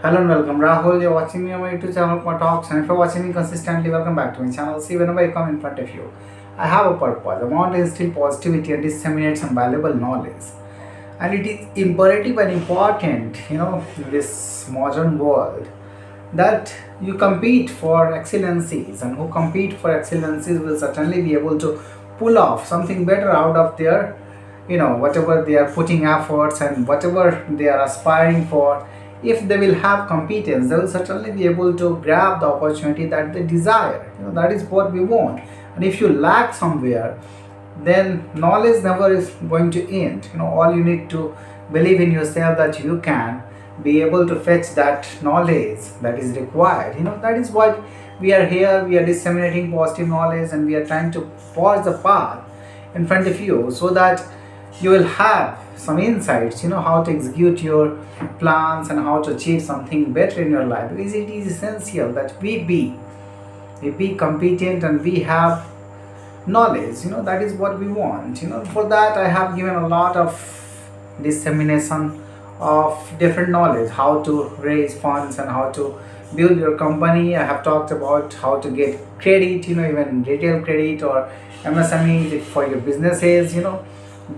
Hello and welcome. Rahul, you're watching me on my YouTube channel for talks, and if you're watching me consistently, welcome back to my channel. See, whenever I come in front of you, I have a purpose. I want to instill positivity and disseminate some valuable knowledge. And it is imperative and important, in this modern world, that you compete for excellencies, and who compete for excellencies will certainly be able to pull off something better out of their, whatever they are putting efforts and whatever they are aspiring for. If they will have competence, they will certainly be able to grab the opportunity that they desire. That is what we want. And if you lack somewhere, then knowledge never is going to end. All you need to believe in yourself that you can be able to fetch that knowledge that is required. That is what we are here. We are disseminating positive knowledge, and we are trying to forge the path in front of you so that you will have some insights, how to execute your plans and how to achieve something better in your life. Because it is essential that we be competent and we have knowledge. That is what we want. For that I have given a lot of dissemination of different knowledge, how to raise funds and how to build your company. I have talked about how to get credit, even retail credit or MSME for your businesses.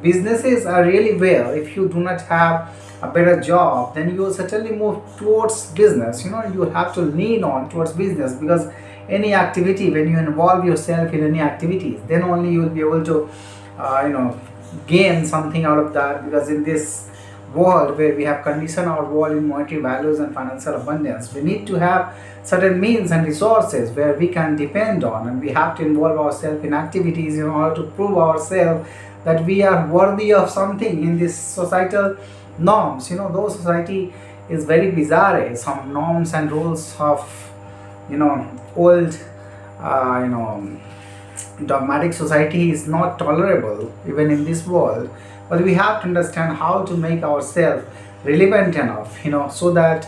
Businesses are really well. If you do not have a better job, then you will certainly move towards business. You have to lean on towards business, because any activity, when you involve yourself in any activities, then only you will be able to gain something out of that. Because in this world where we have conditioned our world in monetary values and financial abundance, we need to have certain means and resources where we can depend on, and we have to involve ourselves in activities in order to prove ourselves that we are worthy of something in this societal norms. Though society is very bizarre, some norms and rules of old dogmatic society is not tolerable even in this world. But we have to understand how to make ourselves relevant enough, so that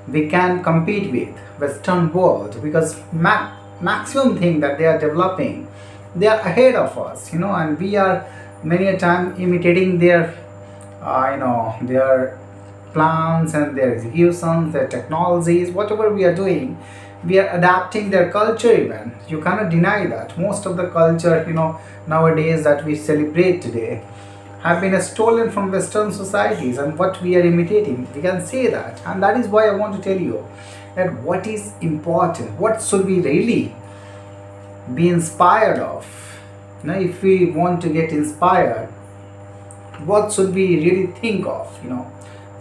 we can compete with western world. Because maximum thing that they are developing, they are ahead of us, and we are many a time imitating their their plans and their executions, their technologies. Whatever we are doing, we are adapting their culture. Even you cannot deny that most of the culture nowadays that we celebrate today have been stolen from western societies, and what we are imitating, we can say that. And that is why I want to tell you that what is important, what should we really be inspired of. If we want to get inspired, what should we really think of?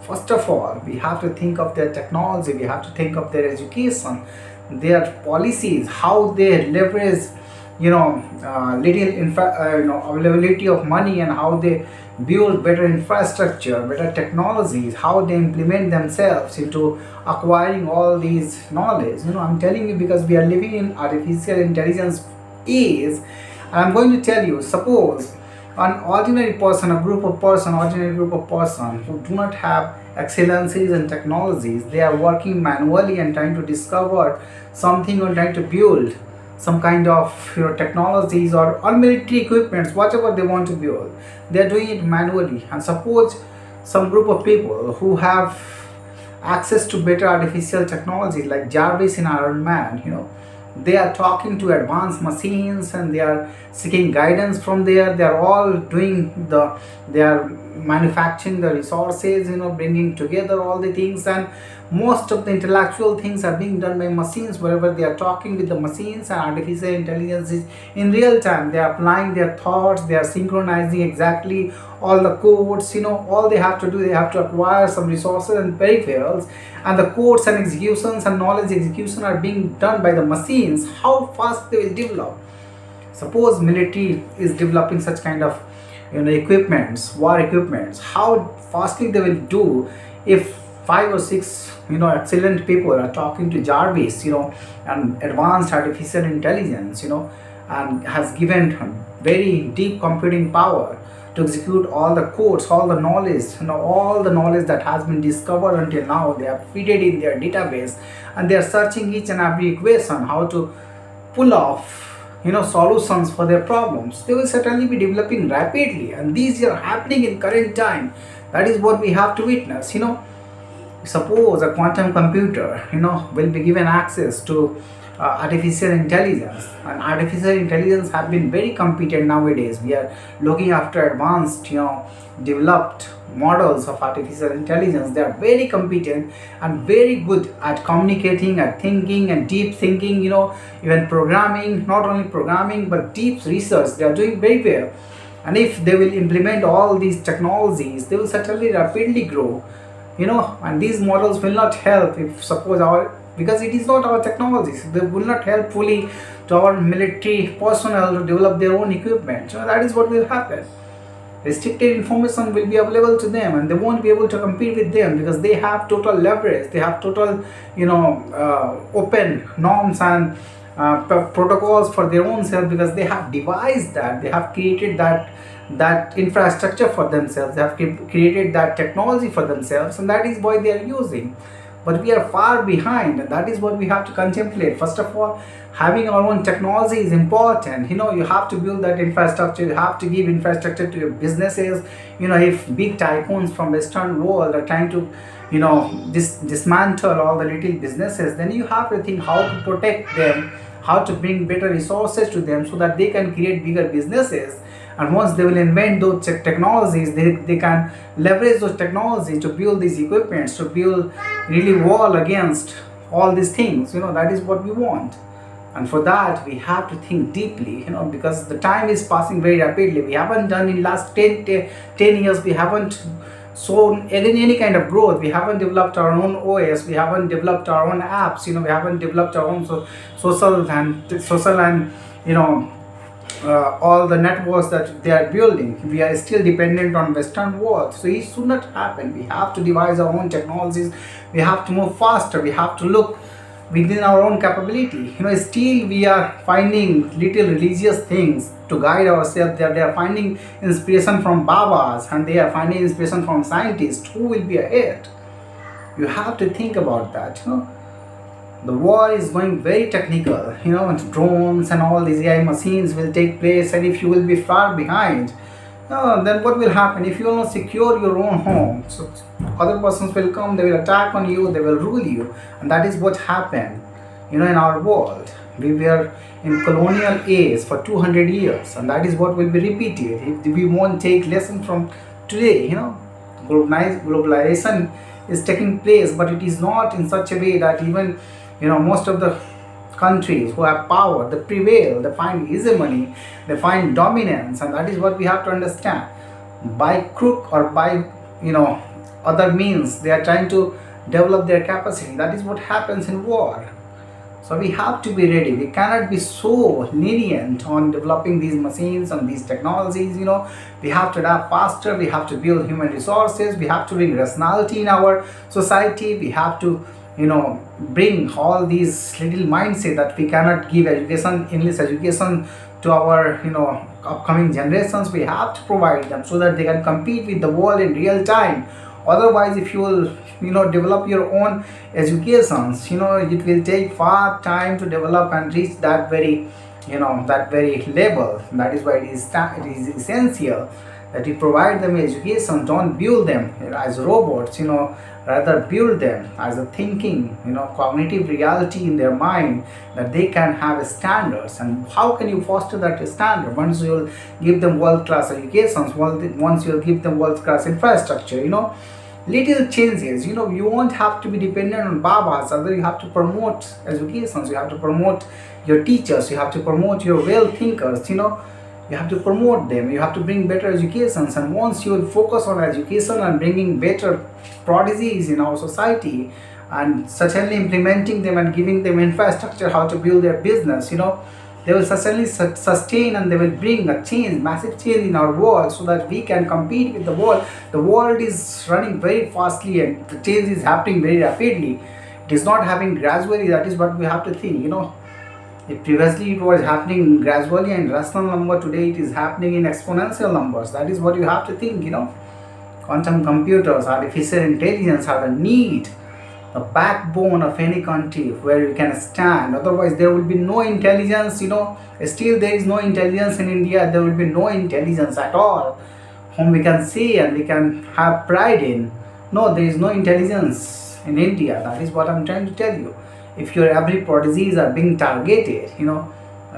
First of all, we have to think of their technology, we have to think of their education, their policies, how they leverage availability of money, and how they build better infrastructure, better technologies, how they implement themselves into acquiring all these knowledge. I'm telling you, because we are living in artificial intelligence age. I'm going to tell you, suppose an ordinary person, ordinary group of person who do not have excellencies and technologies, they are working manually and trying to discover something or trying to build some kind of technologies or military equipments, whatever they want to build. They are doing it manually. And suppose some group of people who have access to better artificial technology like Jarvis in Iron Man, they are talking to advanced machines and they are seeking guidance from there. They are all doing they are manufacturing the resources, bringing together all the things, and most of the intellectual things are being done by machines. Wherever they are talking with the machines, and artificial intelligence is in real time, they are applying their thoughts, they are synchronizing exactly all the codes. All they have to do, they have to acquire some resources and peripherals, and the codes and executions and knowledge execution are being done by the machines. How fast they will develop? Suppose military is developing such kind of equipments, war equipments, how fastly they will do if 5 or 6 excellent people are talking to Jarvis, and advanced artificial intelligence, and has given very deep computing power to execute all the codes, all the knowledge, all the knowledge that has been discovered until now. They have feeded in their database, and they are searching each and every equation, how to pull off solutions for their problems. They will certainly be developing rapidly, and these are happening in current time. That is what we have to witness. Suppose a quantum computer, will be given access to artificial intelligence, and artificial intelligence have been very competent nowadays. We are looking after advanced, developed models of artificial intelligence. They are very competent and very good at communicating, at thinking and deep thinking, even programming, not only programming but deep research. They are doing very well, and if they will implement all these technologies, they will certainly rapidly grow, and these models will not help if suppose our, because it is not our technologies, they will not help fully to our military personnel to develop their own equipment. So that is what will happen. Restricted information will be available to them, and they won't be able to compete with them because they have total leverage, they have total, open norms and protocols for their own self, because they have devised that, they have created that infrastructure for themselves, they have created that technology for themselves, and that is why they are using. But we are far behind, and that is what we have to contemplate. First of all, having our own technology is important. You have to build that infrastructure, you have to give infrastructure to your businesses. If big tycoons from western world are trying to, dismantle all the little businesses, then you have to think how to protect them, how to bring better resources to them so that they can create bigger businesses. And once they will invent those technologies, they can leverage those technologies to build these equipments, to build really wall against all these things. That is what we want. And for that we have to think deeply, because the time is passing very rapidly. We haven't done in last 10 years, we haven't shown any kind of growth. We haven't developed our own OS, we haven't developed our own apps, we haven't developed our own social and all the networks that they are building. We are still dependent on western world, so it should not happen. We have to devise our own technologies, we have to move faster, we have to look within our own capability. Still we are finding little religious things to guide ourselves. They are finding inspiration from babas, and they are finding inspiration from scientists who will be ahead. You have to think about that. The war is going very technical, drones and all these AI machines will take place, and if you will be far behind, then what will happen? If you will not secure your own home, so other persons will come, they will attack on you, they will rule you. And that is what happened, in our world. We were in colonial age for 200 years, and that is what will be repeated if we won't take lesson from today. Globalization is taking place, but it is not in such a way that even, most of the countries who have power, they prevail, they find hegemony, they find dominance, and that is what we have to understand. By crook or by, other means, they are trying to develop their capacity. That is what happens in war. So we have to be ready. We cannot be so lenient on developing these machines and these technologies. We have to adapt faster, we have to build human resources, we have to bring rationality in our society, we have to, bring all these little mindset that we cannot give education, English education to our, upcoming generations. We have to provide them so that they can compete with the world in real time. Otherwise, if you will, develop your own educations, it will take far time to develop and reach that very, that very level. That is why it is essential that you provide them education. Don't build them as robots, rather build them as a thinking, cognitive reality in their mind, that they can have standards. And how can you foster that standard? Once you'll give them world-class educations, once you'll give them world-class infrastructure, little changes, you won't have to be dependent on babas. Rather, you have to promote educations, you have to promote your teachers, you have to promote your well thinkers, you have to promote them, you have to bring better educations. And once you will focus on education and bringing better prodigies in our society, and certainly implementing them and giving them infrastructure how to build their business, they will certainly sustain, and they will bring a change, massive change in our world, so that we can compete with the world. The world is running very fastly, and the change is happening very rapidly. It is not happening gradually. That is what we have to think. If previously it was happening gradually and rational number, today it is happening in exponential numbers. That is what you have to think. Quantum computers, artificial intelligence are the need, the backbone of any country where you can stand. Otherwise, there will be no intelligence. Still there is no intelligence in India. There will be no intelligence at all, whom we can see and we can have pride in. No, there is no intelligence in India. That is what I'm trying to tell you. If your every prodigies are being targeted,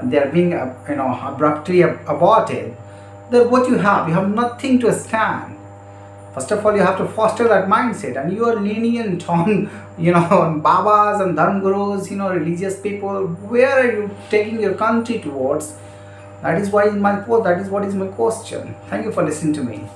they are being abruptly aborted, then what you have nothing to stand. First of all, you have to foster that mindset, and you are lenient on on babas and dharm gurus, religious people. Where are you taking your country towards? That is what is my question. Thank you for listening to me.